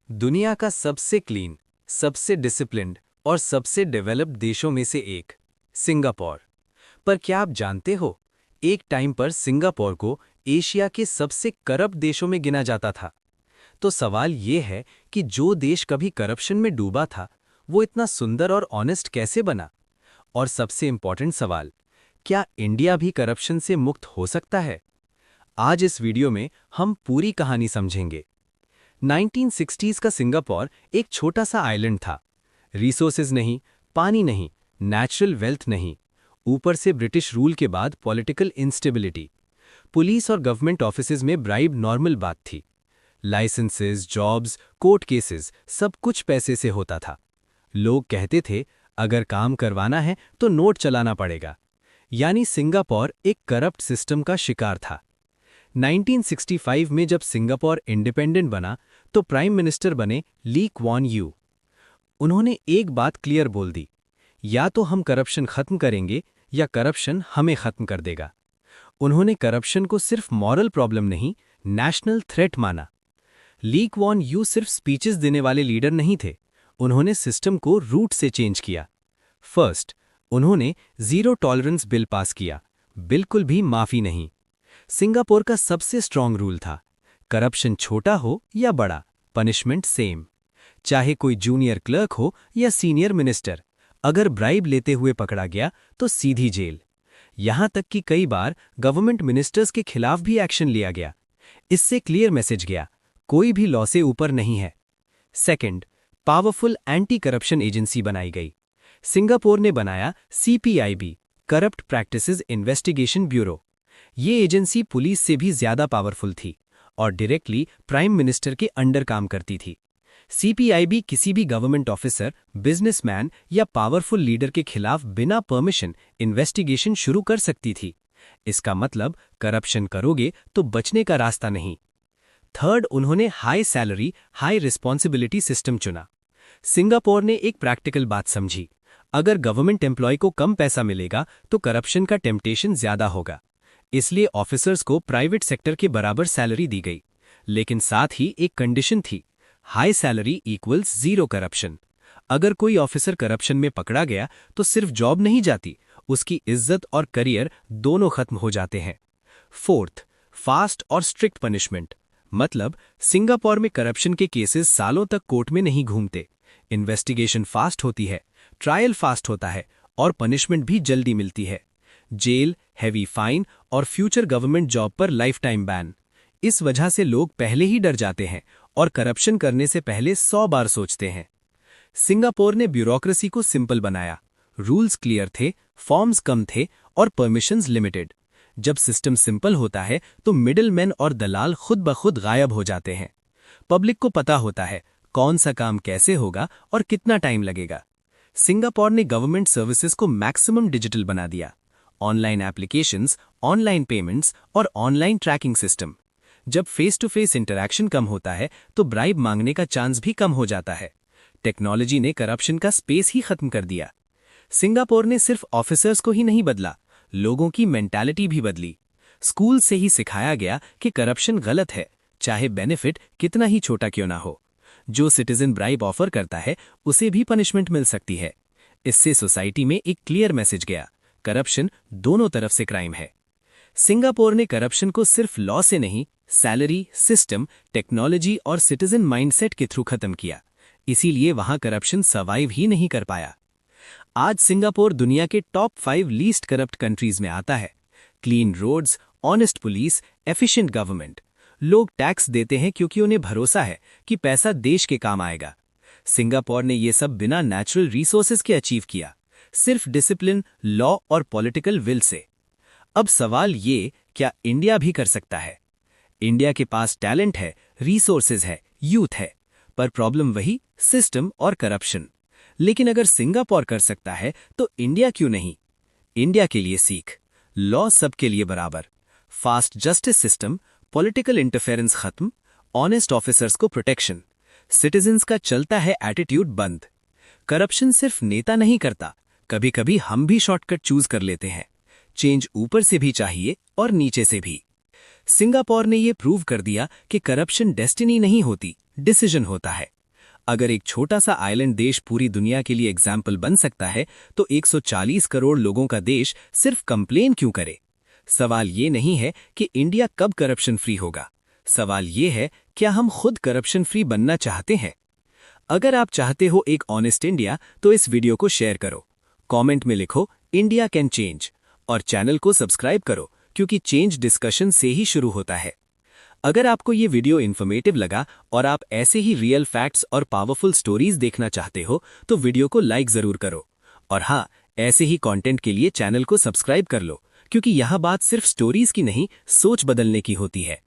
दुनिया का सबसे क्लीन, सबसे डिसिप्लिन्ड और सबसे डेवलप्ड देशों में से एक सिंगापुर। पर क्या आप जानते हो, एक टाइम पर सिंगापुर को एशिया के सबसे करप्ट देशों में गिना जाता था। तो सवाल ये है कि जो देश कभी करप्शन में डूबा था, वो इतना सुंदर और ऑनेस्ट कैसे बना? और सबसे इंपॉर्टेंट सवाल, क्या इंडिया भी करप्शन से मुक्त हो सकता है? आज इस वीडियो में हम पूरी कहानी समझेंगे। 1960s का सिंगापुर एक छोटा सा आइलैंड था। रिसोर्सेज नहीं, पानी नहीं, नेचुरल वेल्थ नहीं, ऊपर से ब्रिटिश रूल के बाद पॉलिटिकल इंस्टेबिलिटी। पुलिस और गवर्नमेंट ऑफिसेज में ब्राइब नॉर्मल बात थी। लाइसेंसेस, जॉब्स, कोर्ट केसेस, सब कुछ पैसे से होता था। लोग कहते थे, अगर काम करवाना है तो नोट चलाना पड़ेगा। यानी सिंगापुर एक करप्ट सिस्टम का शिकार था। 1965 में जब सिंगापुर इंडिपेंडेंट बना तो प्राइम मिनिस्टर बने ली क्वान यू। उन्होंने एक बात क्लियर बोल दी, या तो हम करप्शन खत्म करेंगे या करप्शन हमें खत्म कर देगा। उन्होंने करप्शन को सिर्फ मॉरल प्रॉब्लम नहीं, नेशनल थ्रेट माना। ली क्वान यू सिर्फ स्पीचेस देने वाले लीडर नहीं थे, उन्होंने सिस्टम को रूट से चेंज किया। फर्स्ट, उन्होंने जीरो टॉलरेंस बिल पास किया, बिल्कुल भी माफी नहीं। सिंगापुर का सबसे स्ट्रांग रूल था, करप्शन छोटा हो या बड़ा, पनिशमेंट सेम। चाहे कोई जूनियर क्लर्क हो या सीनियर मिनिस्टर, अगर ब्राइब लेते हुए पकड़ा गया तो सीधी जेल। यहां तक कि कई बार गवर्नमेंट मिनिस्टर्स के खिलाफ भी एक्शन लिया गया। इससे क्लियर मैसेज गया, कोई भी लॉ से ऊपर नहीं है। Second, powerful anti corruption agency बनाई गई। सिंगापुर ने बनाया CPIB, corrupt practices investigation bureau. ये एजेंसी पुलिस से भी ज्यादा पावरफुल थी और डायरेक्टली प्राइम मिनिस्टर के अंडर काम करती थी। CPIB किसी भी गवर्नमेंट ऑफिसर, बिजनेसमैन या पावरफुल लीडर के खिलाफ बिना परमिशन इन्वेस्टिगेशन शुरू कर सकती थी। इसका मतलब करप्शन करोगे तो बचने का रास्ता नहीं। थर्ड, उन्होंने high salary, high responsibility system चुना। सिंगापुर ने एक प्रैक्टिकल बात समझी, अगर गवर्नमेंट एम्प्लॉय को कम पैसा मिलेगा तो करप्शन का टेम्पटेशन ज्यादा होगा। इसलिए ऑफिसर्स को प्राइवेट सेक्टर के बराबर सैलरी दी गई। लेकिन साथ ही एक कंडीशन थी, high salary equals zero corruption. अगर कोई ऑफिसर करप्शन में पकड़ा गया तो सिर्फ जॉब नहीं जाती, उसकी इज्जत और करियर दोनों खत्म हो जाते हैं। फोर्थ, फास्ट और स्ट्रिक्ट पनिशमेंट। मतलब सिंगापुर में करप्शन के केसेस सालों तक कोर्ट में नहीं घूमते। इन्वेस्टिगेशन फास्ट होती है, ट्रायल फास्ट होता है और पनिशमेंट भी जल्दी मिलती है। जेल, हैवी फाइन और फ्यूचर गवर्नमेंट जॉब पर लाइफ टाइम बैन। इस वजह से लोग पहले ही डर जाते हैं और करप्शन करने से पहले 100 बार सोचते हैं। सिंगापुर ने ब्यूरोक्रेसी को सिंपल बनाया, रूल्स क्लियर थे, फॉर्म्स कम थे और परमिशंस लिमिटेड। जब सिस्टम सिंपल होता है तो मिडिलमैन और दलाल खुद ब खुद गायब हो जाते हैं। पब्लिक को पता होता है कौन सा काम कैसे होगा और कितना टाइम लगेगा। सिंगापुर ने गवर्नमेंट सर्विसेज को मैक्सिमम डिजिटल बना दिया। ऑनलाइन एप्लीकेशंस, ऑनलाइन पेमेंट्स और ऑनलाइन ट्रैकिंग सिस्टम। जब फेस टू फेस इंटरैक्शन कम होता है तो ब्राइब मांगने का चांस भी कम हो जाता है। टेक्नोलॉजी ने करप्शन का स्पेस ही खत्म कर दिया। सिंगापुर ने सिर्फ ऑफिसर्स को ही नहीं बदला, लोगों की मेंटालिटी भी बदली। स्कूल से ही सिखाया गया कि करप्शन गलत है, चाहे बेनिफिट कितना ही छोटा क्यों ना हो। जो सिटीजन ब्राइब ऑफर करता है उसे भी पनिशमेंट मिल सकती है। इससे सोसाइटी में एक क्लियर मैसेज गया, करप्शन दोनों तरफ से क्राइम है। सिंगापुर ने करप्शन को सिर्फ लॉ से नहीं, सैलरी, सिस्टम, टेक्नोलॉजी और सिटीजन माइंडसेट के थ्रू खत्म किया। इसीलिए वहां करप्शन सर्वाइव ही नहीं कर पाया। आज सिंगापुर दुनिया के टॉप 5 लीस्ट करप्ट कंट्रीज में आता है। Clean roads, honest police, efficient government. लोग टैक्स देते हैं क्योंकि उन्हें भरोसा है कि पैसा देश के काम आएगा। सिंगापुर ने ये सब बिना नेचुरल रिसोर्सेज के अचीव किया, सिर्फ डिसिप्लिन, लॉ और पॉलिटिकल विल से। अब सवाल ये, क्या इंडिया भी कर सकता है? इंडिया के पास टैलेंट है, रिसोर्सेज है, यूथ है, पर प्रॉब्लम वही, सिस्टम और करप्शन। लेकिन अगर सिंगापुर कर सकता है तो इंडिया क्यों नहीं? इंडिया के लिए सीख, लॉ सबके लिए बराबर, fast justice system, political interference खत्म, ऑनेस्ट ऑफिसर्स को प्रोटेक्शन, सिटीजन्स का चलता है एटीट्यूड बंद। करप्शन सिर्फ नेता नहीं करता, कभी कभी हम भी शॉर्टकट चूज कर लेते हैं। चेंज ऊपर से भी चाहिए और नीचे से भी। सिंगापुर ने यह प्रूव कर दिया कि करप्शन डेस्टिनी नहीं होती, डिसीजन होता है। अगर एक छोटा सा आइलैंड देश पूरी दुनिया के लिए एग्जाम्पल बन सकता है, तो 140 करोड़ लोगों का देश सिर्फ कंप्लेन क्यों करे? सवाल ये नहीं है कि इंडिया कब करप्शन फ्री होगा। सवाल ये है, क्या हम खुद करप्शन फ्री बनना चाहते हैं? अगर आप चाहते हो एक ऑनेस्ट इंडिया, तो इस वीडियो को शेयर करो, कमेंट में लिखो इंडिया कैन चेंज, और चैनल को सब्सक्राइब करो, क्योंकि चेंज डिस्कशन से ही शुरू होता है। अगर आपको ये वीडियो इन्फॉर्मेटिव लगा और आप ऐसे ही रियल फैक्ट्स और पावरफुल स्टोरीज देखना चाहते हो, तो वीडियो को लाइक जरूर करो। और हाँ, ऐसे ही कंटेंट के लिए चैनल को सब्सक्राइब कर लो, क्योंकि यहाँ बात सिर्फ स्टोरीज की नहीं, सोच बदलने की होती है।